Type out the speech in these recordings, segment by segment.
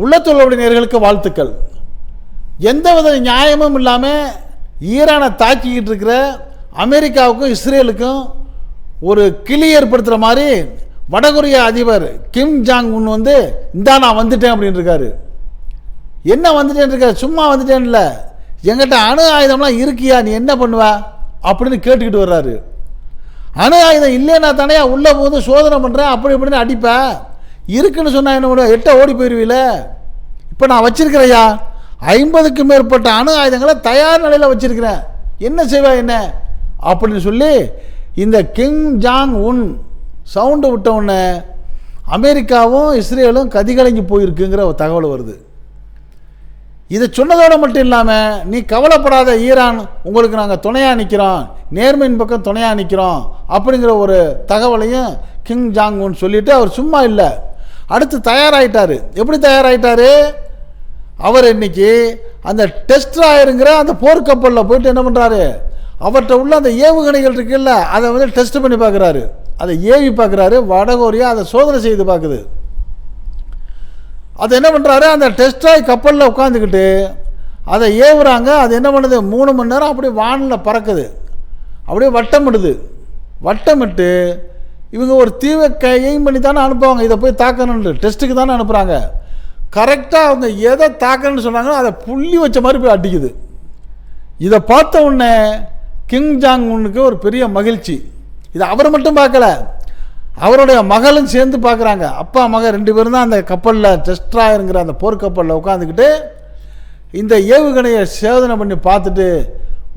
உள்ளத்துள்ள நேயர்களுக்கு வாழ்த்துக்கள். எந்தவித நியாயமும் இல்லாமல் ஈரானை தாக்கிக்கிட்டு இருக்கிற அமெரிக்காவுக்கும் இஸ்ரேலுக்கும் ஒரு கிளி ஏற்படுத்துகிற மாதிரி வடகொரியா அதிபர் கிம் ஜாங் உன் வந்து இந்தா நான் வந்துட்டேன் அப்படின்னு இருக்காரு. என்ன வந்துட்டேன்னு இருக்காரு, சும்மா வந்துட்டேன்னு இல்லை, எங்கிட்ட அணு ஆயுதம்லாம் இருக்கியா, நீ என்ன பண்ணுவ அப்படின்னு கேட்டுக்கிட்டு வர்றாரு. அணு ஆயுதம் இல்லைன்னா தானே உள்ளே போது சோதனை பண்ணுறேன் அப்படி இப்படின்னு அடிப்பேன், இருக்குன்னு சொன்னால் என்ன பண்ணுவேன், எட்ட ஓடி போயிடுவீல. இப்போ நான் வச்சிருக்கிறையா 50க்கும் மேற்பட்ட அணு ஆயுதங்களை தயார் நிலையில் வச்சிருக்கிறேன், என்ன செய்வா என்ன அப்படின்னு சொல்லி இந்த கிம் ஜாங் உன் சவுண்டு விட்ட உடனே அமெரிக்காவும் இஸ்ரேலும் கதிகலங்கி போயிருக்குங்கிற ஒரு தகவல் வருது. இதை சொன்னதோடு மட்டும் இல்லாமல், நீ கவலைப்படாத ஈரான், உங்களுக்கு நாங்கள் துணையாக நிற்கிறோம், நேர்மையின் பக்கம் துணையாக நிற்கிறோம் அப்படிங்கிற ஒரு தகவலையும் கிம் ஜாங் உன் சொல்லிவிட்டு அவர் சும்மா இல்லை, அடுத்து தயாராகிட்டார். எப்படி தயாராகிட்டார், அவர் இன்னைக்கு அந்த டெஸ்ட் ஆயிருங்கிற அந்த போர்க்கப்பலில் போயிட்டு என்ன பண்ணுறாரு, அவர்கிட்ட உள்ள அந்த ஏவுகணைகள் இருக்குல்ல அதை வந்து டெஸ்ட் பண்ணி பார்க்குறாரு, அதை ஏவி பார்க்குறாரு. வடகொரியா அதை சோதனை செய்து பார்க்குது. அது என்ன பண்ணுறாரு, அந்த டெஸ்டாய் கப்பலில் உட்காந்துக்கிட்டு அதை ஏவுறாங்க. அது என்ன பண்ணுது, 3 மணி நேரம் அப்படியே வானில் பறக்குது, அப்படியே வட்டமிடுது. வட்டமிட்டு இவங்க ஒரு தீவை எய்ம் பண்ணி தானே அனுப்புவாங்க, இதை போய் தாக்கணுன்னு டெஸ்ட்டுக்கு தானே அனுப்புகிறாங்க. கரெக்டாக அவங்க எதை தாக்கணும்னு சொன்னாங்களோ அதை புள்ளி வச்ச மாதிரி போய் அடிக்குது. இதை பார்த்த உடனே கிம் ஜாங் உன்னுக்கு ஒரு பெரிய மகிழ்ச்சி. இதை அவர் மட்டும் பார்க்கல, அவருடைய மகளும் சேர்ந்து பார்க்குறாங்க. அப்பா மகள் 2 பேரும் தான் அந்த கப்பலில் டெஸ்ட்ராயருங்கிற அந்த போர்க்கப்பலில் உட்காந்துக்கிட்டு இந்த ஏவுகணையை சேதனை பண்ணி பார்த்துட்டு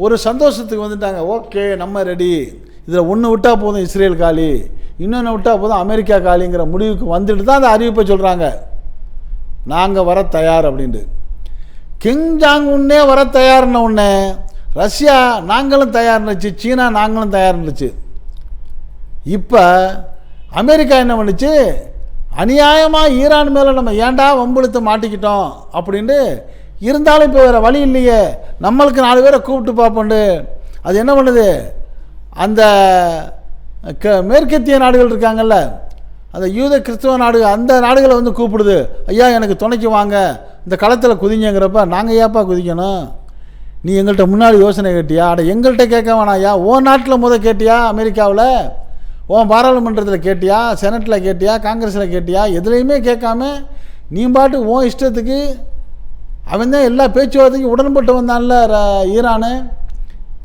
ஒரு சந்தோஷத்துக்கு வந்துட்டாங்க. ஓகே, நம்ம ரெடி, இதில் ஒன்று விட்டால் போதும் இஸ்ரேல் காலி, இன்னொன்று விட்டால் போதும் அமெரிக்கா காலிங்கிற முடிவுக்கு வந்துட்டு தான் அந்த அறிவிப்பை சொல்கிறாங்க, நாங்கள் வர தயார் அப்படின்ட்டு. கிம் ஜாங் உன்னே வர தயார்ன உடனே ரஷ்யா நாங்களும் தயார்னுச்சு, சீனா நாங்களும் தயார்னுச்சு. இப்போ அமெரிக்கா என்ன பண்ணுச்சு, அநியாயமாக ஈரான் மேலே நம்ம ஏண்டா வம்புழுத்து மாட்டிக்கிட்டோம் அப்படின்ட்டு, இருந்தாலும் இப்போ வேறு வழி இல்லையே, நம்மளுக்கு 4 பேரை கூப்பிட்டு பார்ப்போண்டு அது என்ன பண்ணுது, அந்த மேற்கத்திய நாடுகள் இருக்காங்கல்ல, அந்த யூத கிறிஸ்தவ நாடுகள், அந்த நாடுகளை வந்து கூப்பிடுது. ஐயா எனக்கு துணைக்கு வாங்க, இந்த களத்தில் குதிங்கிறப்ப, நாங்கள் ஏப்பா குதிக்கணும், நீ எங்கள்கிட்ட முன்னாடி யோசனை கேட்டியா, அட எங்கள்கிட்ட கேட்க வேணாயா, ஓ நாட்டில் கேட்டியா, அமெரிக்காவில் ஓ பாராளுமன்றத்தில் கேட்டியா, செனட்டில் கேட்டியா, காங்கிரஸில் கேட்டியா, எதுலேயுமே கேட்காம நீ பாட்டு ஓ இஷ்டத்துக்கு, அவன் தான் எல்லா பேச்சுவார்த்தைக்கும் உடன்பட்டு வந்தான்ல ஈரானு,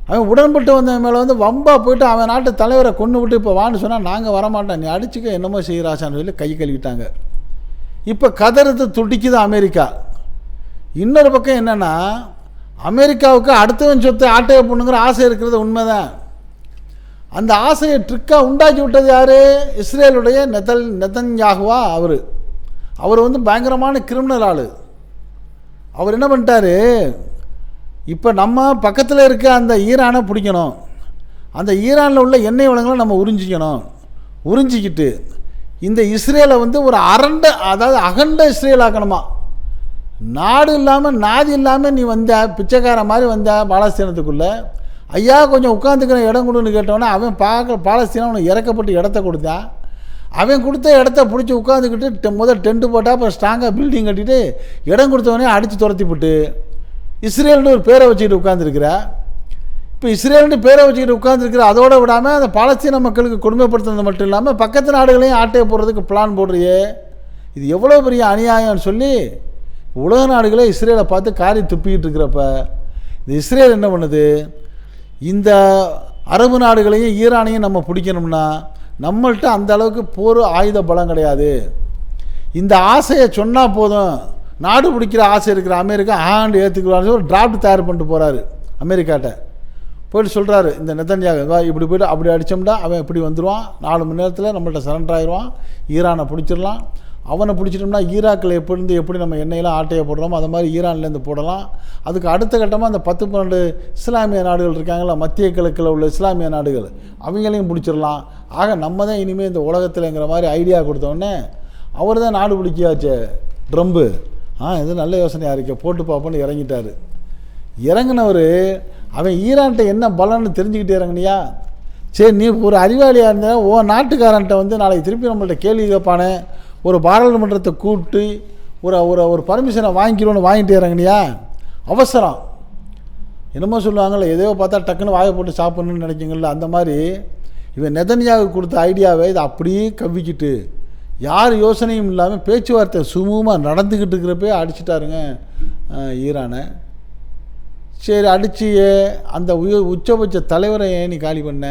அவன் உடன்பட்டு வந்த மேலே வந்து வம்பா போயிட்டு அவன் நாட்டு தலைவரை கொண்டு விட்டு இப்போ வான்னு சொன்னால் நாங்கள் வரமாட்டோம், நீ அடிச்சுக்க என்னமோ செய்கிறாசான்னு சொல்லி கை கழுவிட்டாங்க. இப்போ கதறது துடிக்குது அமெரிக்கா. இன்னொரு பக்கம் என்னென்னா, அமெரிக்காவுக்கு அடுத்தவன் சொத்தை ஆட்டைய பண்ணுங்கிற ஆசை இருக்கிறது உண்மைதான். அந்த ஆசையை ட்ரிக்காக உண்டாக்கி விட்டது யார், இஸ்ரேலுடைய நெதன்யாகுவா. அவர் வந்து பயங்கரமான கிரிமினல் ஆள். அவர் என்ன பண்ணிட்டாரு, இப்போ நம்ம பக்கத்தில் இருக்க அந்த ஈரானை பிடிக்கணும், அந்த ஈரானில் உள்ள எண்ணெய் வளங்களை நம்ம உறிஞ்சிக்கிட்டு இந்த இஸ்ரேலை வந்து ஒரு அகண்ட இஸ்ரேல் ஆக்கணுமா, நாடு இல்லாமல் நாதி இல்லாமல் நீ வந்த பிச்சைக்கார மாதிரி வந்த பாலஸ்தீனத்துக்குள்ளே, ஐயா கொஞ்சம் உட்காந்துக்கிற இடம் கொடுன்னு கேட்டவொன்னே அவன் பாலஸ்தீனம் அவனுக்கு இறக்கப்பட்டு இடத்த கொடுத்தான். அவன் கொடுத்த இடத்த பிடிச்சி உட்காந்துக்கிட்டு முதல் டென்ட்டு போட்டால் அப்புறம் ஸ்ட்ராங்காக பில்டிங் கட்டிட்டு இடம் கொடுத்தவனே அடித்து துரத்தி போட்டு இஸ்ரேல்னு ஒரு பேரை வச்சுக்கிட்டு உட்காந்துருக்கிற. இப்போ இஸ்ரேல்னு பேரை வச்சுக்கிட்டு உட்காந்துருக்கிற, அதோடு விடாமல் அந்த பாலஸ்தீன மக்களுக்கு கொடுமைப்படுத்துறது மட்டும் இல்லாமல் பக்கத்து நாடுகளையும் ஆட்டையை போடுறதுக்கு பிளான் போடுறியே, இது எவ்வளோ பெரிய அநியாயம்னு சொல்லி உலக நாடுகளே இஸ்ரேலை பார்த்து காரி துப்பிக்கிட்டு இருக்கிறப்ப இந்த இஸ்ரேல் என்ன பண்ணுது, இந்த அரபு நாடுகளையும் ஈரானையும் நம்ம பிடிக்கணும்னா நம்மள்கிட்ட அந்த அளவுக்கு போர் ஆயுத பலம் கிடையாது, இந்த ஆசையை சொன்னால் போதும், நாடு பிடிக்கிற ஆசை இருக்கிற அமெரிக்கா ஆண்டு ஏற்றுக்கிறான்னு ஒரு டிராஃப்ட் தயார் பண்ணிட்டு போகிறாரு. அமெரிக்காட்ட போய்ட்டு சொல்கிறாரு, இந்த நெதன்யாகு இப்படி போய்ட்டு அப்படி அடித்தோம்னா அவன் இப்படி வந்துடுவான், 4 மணி நேரத்தில் நம்மள்ட்ட சரண்டர் ஆகிடுவான், ஈரானை பிடிச்சிடலாம், அவனை பிடிச்சிட்டோம்னா ஈராக்கில் எப்படி நம்ம எண்ணெயெல்லாம் ஆட்டையை போடுறோமோ அது மாதிரி ஈரான்லேருந்து போடலாம். அதுக்கு அடுத்த கட்டமாக அந்த 10-12 இஸ்லாமிய நாடுகள் இருக்காங்களா, மத்திய கிழக்கில் உள்ள இஸ்லாமிய நாடுகள், அவங்களையும் பிடிச்சிடலாம். ஆக நம்ம தான் இனிமேல் இந்த உலகத்தில்ங்கிற மாதிரி ஐடியா கொடுத்தோடனே அவர் தான் நாடு பிடிக்காச்சு ட்ரம்பு, இது நல்ல யோசனையாக இருக்க போட்டு பார்ப்போன்னு இறங்கிட்டார். இறங்கினவர் அவன் ஈரான்கிட்ட என்ன பலன்னு தெரிஞ்சுக்கிட்டு இறங்கினியா, சரி நீ ஒரு அறிவாளியாக இருந்தால் ஓ நாட்டுக்காரன்ட்ட வந்து நாளைக்கு திருப்பி நம்மள்ட்ட கேள்வி கேட்பானே, ஒரு பாராளுமன்றத்தை கூப்பிட்டு ஒரு ஒரு ஒரு பர்மிஷனை வாங்கிக்கிறோன்னு வாங்கிட்டு இறங்கினியா, அவசரம். என்னமோ சொல்லுவாங்கள்ல, எதையோ பார்த்தா டக்குன்னு வாயை போட்டு சாப்பிட்ணுன்னு நினைக்கிங்கள்ல, அந்த மாதிரி இவன் நெதன்யாவுக்கு கொடுத்த ஐடியாவை இதை அப்படியே கவ்விக்கிட்டு யார் யோசனையும் இல்லாமல் பேச்சுவார்த்தை சுமூகமாக நடந்துக்கிட்டு இருக்கிறப்பே அடிச்சிட்டாருங்க ஈரானை. சரி, அடித்து அந்த உச்சபட்ச தலைவரை ஏன் நீ காலி பண்ண?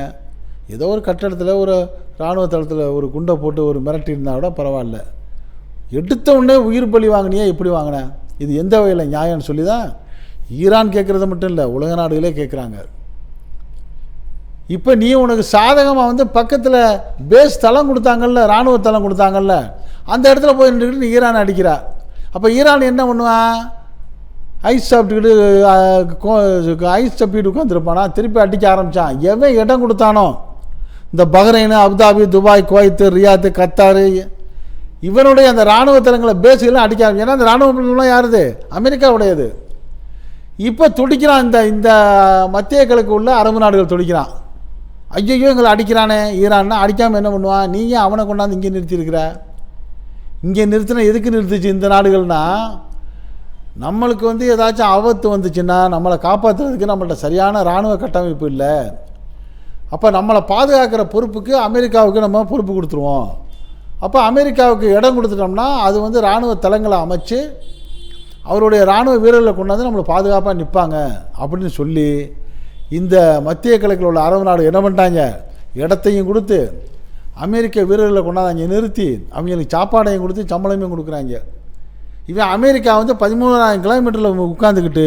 ஏதோ ஒரு கட்டடத்தில் ஒரு இராணுவ தளத்தில் ஒரு குண்டை போட்டு ஒரு மிரட்டி இருந்தால் கூட பரவாயில்ல. எடுத்த உடனே உயிர் பலி வாங்கினியா, எப்படி வாங்கினேன்? இது எந்த வகையில் நியாயம்னு சொல்லி தான் ஈரான் கேட்குறது மட்டும் இல்லை, உலக நாடுகளே கேட்குறாங்க. இப்போ நீ உனக்கு சாதகமாக வந்து பக்கத்தில் பேஸ் தளம் கொடுத்தாங்கல்ல, இராணுவ தளம் கொடுத்தாங்கல்ல, அந்த இடத்துல போய் நின்றுக்கிட்டு நீ ஈரான் அடிக்கிறா. அப்போ ஈரான் என்ன பண்ணுவான்? ஐஸ் சாப்பிட்டுக்கிட்டு ஐஸ் தப்பிட்டு உட்காந்துருப்பானா? திருப்பி அடிக்க ஆரம்பித்தான். எவன் இடம் கொடுத்தானோ, இந்த Bahrain, Abu Dhabi, Dubai, Kuwait, Riyadh, Qatar, இவனுடைய அந்த இராணுவ தளங்களை பேஸுகள்லாம் அடிக்க ஆரம்பிச்சு. ஏன்னா அந்த இராணுவ யாருது? அமெரிக்காவுடையது. இப்போ துடிக்கிறான், இந்த மத்திய கிழக்கு உள்ள அரபு நாடுகள் துடிக்கிறான். ஐயோ எங்களை அடிக்கிறானே ஈரான்னா. அடிக்காமல் என்ன பண்ணுவான்? நீங்கள் அவனை கொண்டாந்து இங்கே நிறுத்தியிருக்கிற. இங்கே நிறுத்தினா எதுக்கு நிறுத்துச்சு இந்த நாடுகள்னால், நம்மளுக்கு வந்து ஏதாச்சும் ஆபத்து வந்துச்சுன்னா நம்மளை காப்பாற்றுறதுக்கு நம்மள்ட்ட சரியான இராணுவ கட்டமைப்பு இல்லை. அப்போ நம்மளை பாதுகாக்கிற பொறுப்புக்கு அமெரிக்காவுக்கு நம்ம பொறுப்பு கொடுத்துருவோம். அப்போ அமெரிக்காவுக்கு இடம் கொடுத்துட்டோம்னா அது வந்து இராணுவ தளங்களை அமைச்சு அவருடைய இராணுவ வீரர்களை கொண்டாந்து நம்மளை பாதுகாப்பாக நிற்பாங்க அப்படின்னு சொல்லி இந்த மத்திய கிழக்கில் உள்ள அரபு நாடு என்ன பண்ணிட்டாங்க? இடத்தையும் கொடுத்து அமெரிக்க வீரர்களை கொண்டாந்து அங்கே நிறுத்தி அவங்களுக்கு சாப்பாடையும் கொடுத்து சம்பளமையும் கொடுக்குறாங்க. இவன் அமெரிக்கா வந்து 13,000 கிலோமீட்டரில் உட்காந்துக்கிட்டு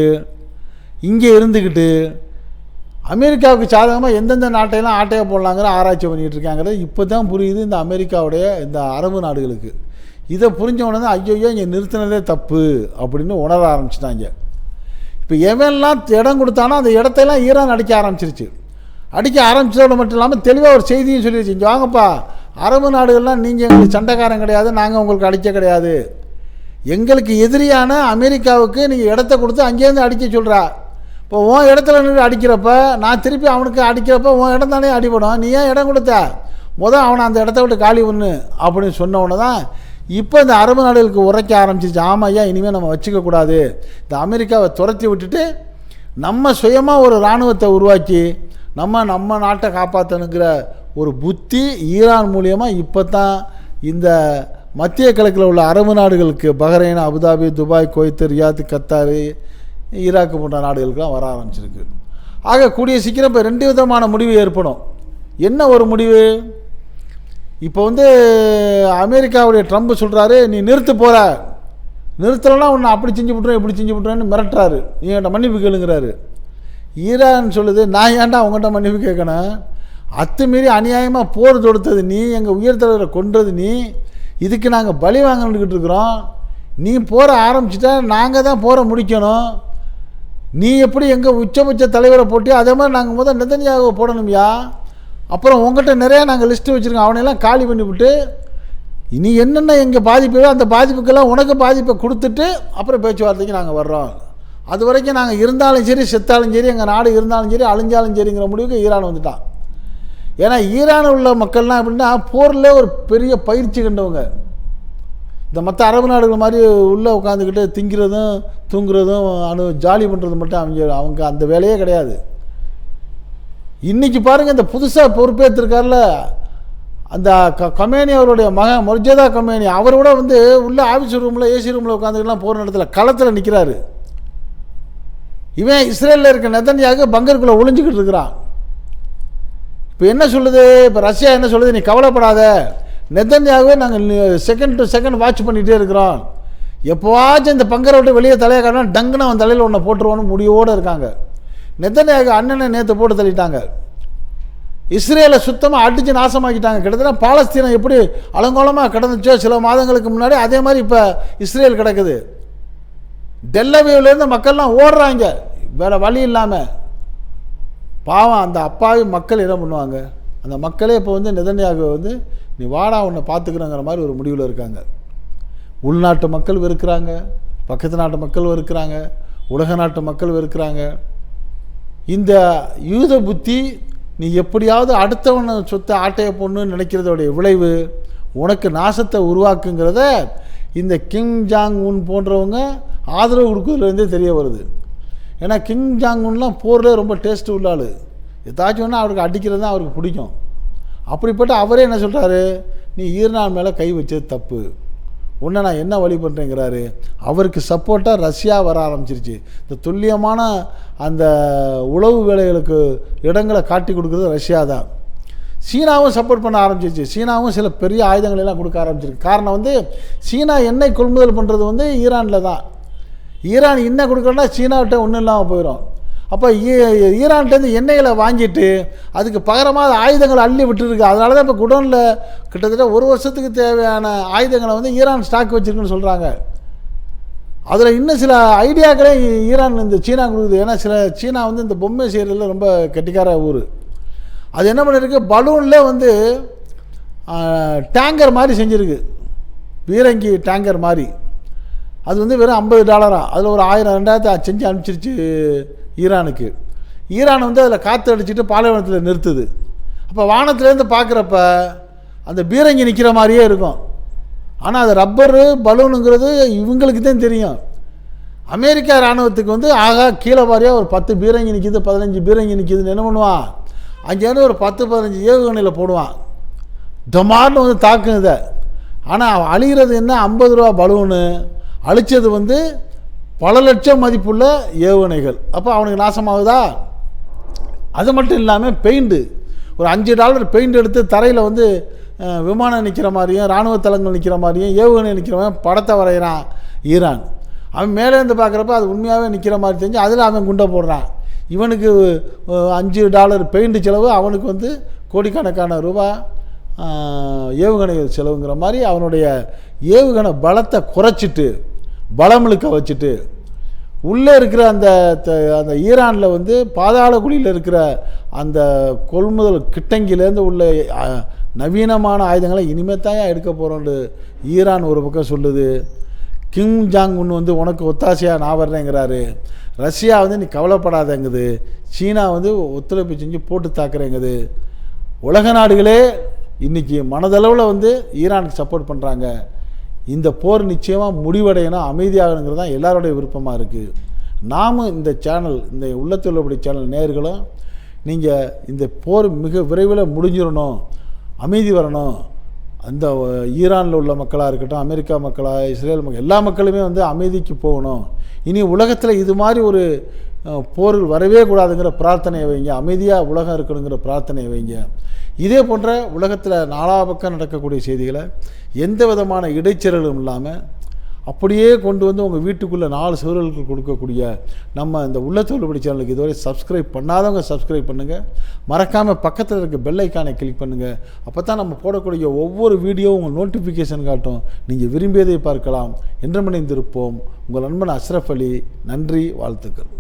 இங்கே இருந்துக்கிட்டு அமெரிக்காவுக்கு சாதகமாக எந்தெந்த நாட்டையெல்லாம் ஆட்டையை போடலாங்கிற ஆராய்ச்சி பண்ணிகிட்டு இருக்காங்கிறது இப்போ தான் புரியுது இந்த அமெரிக்காவுடைய இந்த அரபு நாடுகளுக்கு. இதை புரிஞ்ச உடனே தான் ஐயோ இங்கே நிறுத்தினதே தப்பு அப்படின்னு உணர ஆரம்பிச்சிட்டாங்க. இப்போ எவெல்லாம் இடம் கொடுத்தானோ அந்த இடத்தையெல்லாம் ஈரான் அடிக்க ஆரம்பிச்சிருச்சு. அடிக்க ஆரம்பிச்சதோடு மட்டும் இல்லாமல் தெளிவாக ஒரு செய்தியும் சொல்லிடுச்சு, இங்கே வாங்கப்பா அரபு நாடுகள்லாம் நீங்கள் எங்களுக்கு சண்டைக்காரன் கிடையாது, நாங்கள் உங்களுக்கு அடிக்க கிடையாது. எங்களுக்கு எதிரியான அமெரிக்காவுக்கு நீங்கள் இடத்த கொடுத்து அங்கேருந்து அடிக்க சொல்கிறா. இப்போ உன் இடத்துல நின்று அடிக்கிறப்ப நான் திருப்பி அவனுக்கு அடிக்கிறப்ப உன் இடம் தானே அடிபடும். நீ ஏன் இடம் கொடுத்த? அவனை அந்த இடத்த விட்டு காலி பண்ணு அப்படின்னு சொன்ன உடனே தான் இப்போ இந்த அரபு நாடுகளுக்கு உரைக்க ஆரம்பிச்சிச்சு. ஆமாம் ஐயா, இனிமேல் நம்ம வச்சுக்கக்கூடாது, இந்த அமெரிக்காவை துரத்தி விட்டுட்டு நம்ம சுயமாக ஒரு இராணுவத்தை உருவாக்கி நம்ம நாட்டை காப்பாற்றணுங்கிற ஒரு புத்தி ஈரான் மூலியமாக இப்போ தான் இந்த மத்திய கிழக்கில் உள்ள அரபு நாடுகளுக்கு, Bahrain, Abu Dhabi, Dubai, Kuwait, Riyadh, Qatar, Iraq போன்ற நாடுகளுக்கெல்லாம் வர ஆரம்பிச்சிருக்கு. ஆக கூடிய சீக்கிரம் இப்போ 2 விதமான முடிவு ஏற்படும். என்ன ஒரு முடிவு? இப்போ வந்து அமெரிக்காவுடைய ட்ரம்ப் சொல்கிறாரு, நீ நிறுத்து போகிற, நிறுத்தலைன்னா உன்னை அப்படி செஞ்சு விட்றேன் இப்படி செஞ்சு விட்றேன்னு மிரட்டுறாரு, நீ என்கிட்ட மன்னிப்பு கேளுங்கிறாரு. ஈரான் சொல்லுது, நான் ஏன்டா உங்கள்கிட்ட மன்னிப்பு கேட்கணும்? அத்துமீறி அநியாயமாக போர் தொடுத்தது நீ, எங்கள் உயர் தலைவரை கொன்றது நீ, இதுக்கு நாங்கள் பலி வாங்கிக்கிட்டு இருக்கிறோம். நீ போரை ஆரம்பிச்சிட்டா நாங்கள் தான் போரை முடிக்கணும். நீ எப்படி எங்கள் உச்சபட்ச தலைவரை போட்டியோ அதே மாதிரி நாங்கள் முதல் நெதன்யாவை போடணும்யா. அப்புறம் உங்கள்கிட்ட நிறையா நாங்கள் லிஸ்ட்டு வச்சுருக்கோம், அவனையெல்லாம் காலி பண்ணிவிட்டு இனி என்னென்ன எங்கள் பாதிப்போ அந்த பாதிப்புக்கெல்லாம் உனக்கு பாதிப்பை கொடுத்துட்டு அப்புறம் பேச்சுவார்த்தைக்கு நாங்கள் வர்றோம். அது வரைக்கும் நாங்கள் இருந்தாலும் சரி செத்தாலும் சரி, எங்கள் நாடு இருந்தாலும் சரி அழிஞ்சாலும் சரிங்கிற முடிவுக்கு ஈரான் வந்துட்டான். ஏன்னா ஈரான் உள்ள மக்கள்லாம் எப்படின்னா போரில் ஒரு பெரிய பயிற்சி கண்டவங்க. இந்த மற்ற அரபு நாடுகள் மாதிரி உள்ளே உட்காந்துக்கிட்டு திங்கிறதும் தூங்குறதும் ஜாலி பண்ணுறது மட்டும் அவங்க அந்த வேலையே கிடையாது. இன்றைக்கி பாருங்கள், இந்த புதுசாக பொறுப்பேற்றிருக்கார்ல அந்த கமேனி, அவருடைய மகன் மொர்ஜதா கமேனி, அவரோட வந்து உள்ள ஆஃபீஸ் ரூமில் ஏசி ரூமில் உட்காந்துக்கிட்டுலாம் போகிற இடத்துல களத்தில் நிற்கிறாரு. இவன் இஸ்ரேலில் இருக்க நெதன்யாகு பங்கருக்குள்ளே ஒளிஞ்சிக்கிட்டு இருக்கிறான். இப்போ என்ன சொல்லுது? இப்போ ரஷ்யா என்ன சொல்லுது? நீ கவலைப்படாத, நெதன்யாகவே நாங்கள் செகண்ட் டு செகண்ட் வாட்ச் பண்ணிகிட்டே இருக்கிறோம், எப்போவாச்சும் இந்த பங்கரை விட்டு வெளியே தலையை காட்டினா டங்குன்னு அவன் தலையில் ஒன்றை போட்டுருவோன்னு முடிவோடு இருக்காங்க. நெதன்யாகு அண்ணனை நேற்று போட்டு தள்ளிட்டாங்க. இஸ்ரேலை சுத்தமாக அடித்து நாசமாக்கிட்டாங்க. கிட்டத்தட்ட பாலஸ்தீனம் எப்படி அலங்கோலமாக கிடந்துச்சோ சில மாதங்களுக்கு முன்னாடி, அதே மாதிரி இப்போ இஸ்ரேல் கிடக்குது. டெல்லவியூலேருந்து மக்கள்லாம் ஓடுறாங்க வேறு வழி இல்லாமல். பாவம் அந்த அப்பாவி மக்கள் என்ன பண்ணுவாங்க? அந்த மக்களே இப்போ வந்து நெதன்யாகு வந்து நீ வாடா உன்னை பார்த்துக்கிறங்கிற மாதிரி ஒரு முடிவில் இருக்காங்க. உள்நாட்டு மக்கள் வெறுக்கிறாங்க, பக்கத்து நாட்டு மக்கள் வெறுக்கிறாங்க, உலக நாட்டு மக்கள் வெறுக்கிறாங்க. இந்த யூத புத்தி, நீ எப்படியாவது அடுத்தவனை சொத்தை ஆட்டைய போடணும்னு நினைக்கிறதோடைய விளைவு உனக்கு நாசத்தை உருவாக்குங்கிறத இந்த கிம் ஜாங் உன் போன்றவங்க ஆதரவு கொடுக்குறதுலேருந்தே தெரிய வருது. ஏன்னா கிம் ஜாங் உன்லாம் போரில் ரொம்ப டேஸ்ட்டு உள்ள ஆள். ஏதாச்சும் ஒன்று அவருக்கு அடிக்கிறது தான் அவருக்கு பிடிக்கும். அப்படிப்பட்ட அவரே என்ன சொல்கிறாரு, நீ ஈரான் மேலே கை வச்சது தப்பு, உன்னை நான் என்ன வழி பண்ணுறேங்கிறாரு. அவருக்கு சப்போர்ட்டாக ரஷ்யா வர ஆரம்பிச்சிருச்சு. இந்த துல்லியமான அந்த உளவு வேலைகளுக்கு இடங்களை காட்டி கொடுக்குறது ரஷ்யா தான். சீனாவும் சப்போர்ட் பண்ண ஆரம்பிச்சிருச்சு. சீனாவும் சில பெரிய ஆயுதங்களெல்லாம் கொடுக்க ஆரம்பிச்சிருக்கு. காரணம் வந்து சீனா எண்ணெய் கொள்முதல் பண்ணுறது வந்து ஈரானில் தான். ஈரான் எண்ணெய் கொடுக்கலன்னா சீனாவிட்ட ஒன்றும் இல்லாமல் போயிடும். அப்போ ஈரான்கிட்டேருந்து எண்ணெய்களை வாங்கிட்டு அதுக்கு பகரமாக ஆயுதங்களை அள்ளி விட்டுருக்கு. அதனால தான் இப்போ குடோனில் கிட்டத்தட்ட 1 வருஷத்துக்கு தேவையான ஆயுதங்களை வந்து ஈரான் ஸ்டாக் வச்சுருக்குன்னு சொல்கிறாங்க. அதில் இன்னும் சில ஐடியாக்களே ஈரான் இந்த சீனா கொடுக்குது. ஏன்னா சீனா வந்து இந்த பொம்மை செய்கிறதுல ரொம்ப கெட்டிக்கார ஊர். அது என்ன பண்ணியிருக்கு, பலூனில் வந்து டேங்கர் மாதிரி செஞ்சுருக்கு, பீரங்கி டேங்கர் மாதிரி. அது வந்து வெறும் $50. அதில் ஒரு 1000-2000 செஞ்சு அனுப்பிச்சிருச்சு ஈரானுக்கு. ஈரான் வந்து அதில் காற்று அடிச்சுட்டு பாலைவனத்தில் நிறுத்துது. அப்போ வானத்துலேருந்து பார்க்குறப்ப அந்த பீரங்கி நிற்கிற மாதிரியே இருக்கும். ஆனால் அது ரப்பரு பலூனுங்கிறது இவங்களுக்கு தான் தெரியும். அமெரிக்கா இராணுவத்துக்கு வந்து கீழே வாரியாக ஒரு 10 பீரங்கி நிற்கிது, 15 பீரங்கி நிற்கிதுன்னு என்ன பண்ணுவான், அங்கேருந்து ஒரு 10-15 ஏவுகணையில் போடுவான், டொமார்னு வந்து தாக்கும் இதை. ஆனால் அழிகிறது என்ன, $50 பலூனு, அழித்தது வந்து பல லட்சம் மதிப்புள்ள ஏவுகணைகள். அப்போ அவனுக்கு நாசமாகுதா? அது மட்டும் இல்லாமல் பெயிண்ட்டு, ஒரு $5 பெயிண்ட் எடுத்து தரையில் வந்து விமானம் நிற்கிற மாதிரியும் இராணுவ தளங்கள் நிற்கிற மாதிரியும் ஏவுகணை நிற்கிற மாதிரி படத்தை வரைகிறான் ஈரான். அவன் மேலேருந்து பார்க்குறப்ப அது உண்மையாகவே நிற்கிற மாதிரி தெரிஞ்சு அதில் அவன் குண்டை போடுறான். இவனுக்கு $5 பெயிண்ட் செலவு, அவனுக்கு வந்து கோடிக்கணக்கான ரூபா ஏவுகணைகள் செலவுங்கிற மாதிரி அவனுடைய ஏவுகணை பலத்தை குறைச்சிட்டு பலமிழுக்க வச்சுட்டு உள்ளே இருக்கிற அந்த ஈரானில் வந்து பாதாள குழியில் இருக்கிற அந்த கொள்முதல் கிட்டங்கிலேருந்து உள்ள நவீனமான ஆயுதங்களை இனிமேல் தான் எடுக்க போகிறோன்னு ஈரான் ஒரு பக்கம் சொல்லுது. கிம் ஜாங் உன் வந்து உனக்கு ஒத்தாசையாக நான் வர்றேங்கிறாரு. ரஷ்யா வந்து நீ கவலைப்படாதங்குது. சீனா வந்து ஒத்துழைப்பு செஞ்சு போட்டு தாக்குறேங்குது. உலக நாடுகளே இன்றைக்கி மனதளவில் வந்து ஈரானுக்கு சப்போர்ட் பண்ணுறாங்க. இந்த போர் நிச்சயமாக முடிவடையணும், அமைதியாகணுங்கிறது தான் எல்லாருடைய விருப்பமாக இருக்குது. நாமும் இந்த சேனல், இந்த உள்ளத்தில் உள்ளபடி சேனல் நேயர்களும் நீங்கள் இந்த போர் மிக விரைவில் முடிஞ்சிடணும், அமைதி வரணும், அந்த ஈரானில் உள்ள மக்களாக இருக்கட்டும், அமெரிக்கா மக்களாக, இஸ்ரேல் மக்கள், எல்லா மக்களுமே வந்து அமைதிக்கு போகணும். இனி உலகத்தில் இது மாதிரி ஒரு போர்கள் வரவே கூடாதுங்கிற பிரார்த்தனையை வைங்க. அமைதியாக உலகம் இருக்கணுங்கிற பிரார்த்தனையை வைங்க. இதே போன்ற உலகத்தில் 4 பக்கம் நடக்கக்கூடிய செய்திகளை எந்த விதமான இடைச்செறலும் இல்லாமல் அப்படியே கொண்டு வந்து உங்கள் வீட்டுக்குள்ளே 4 சுவர்களுக்கு கொடுக்கக்கூடிய நம்ம இந்த உள்ளத்தில் உள்ளபடி சேனலுக்கு இதுவரை சப்ஸ்கிரைப் பண்ணாதவங்க சப்ஸ்கிரைப் பண்ணுங்கள். மறக்காமல் பக்கத்தில் இருக்க பெல் ஐக்கானை கிளிக் பண்ணுங்கள். அப்போ தான் நம்ம போடக்கூடிய ஒவ்வொரு வீடியோவும் உங்கள் நோட்டிஃபிகேஷன் காட்டும். நீங்கள் விரும்பியதை பார்க்கலாம். என்றும் இணைந்திருப்போம். உங்கள் நண்பன் அஷ்ரஃப் அலி. நன்றி, வாழ்த்துக்கள்.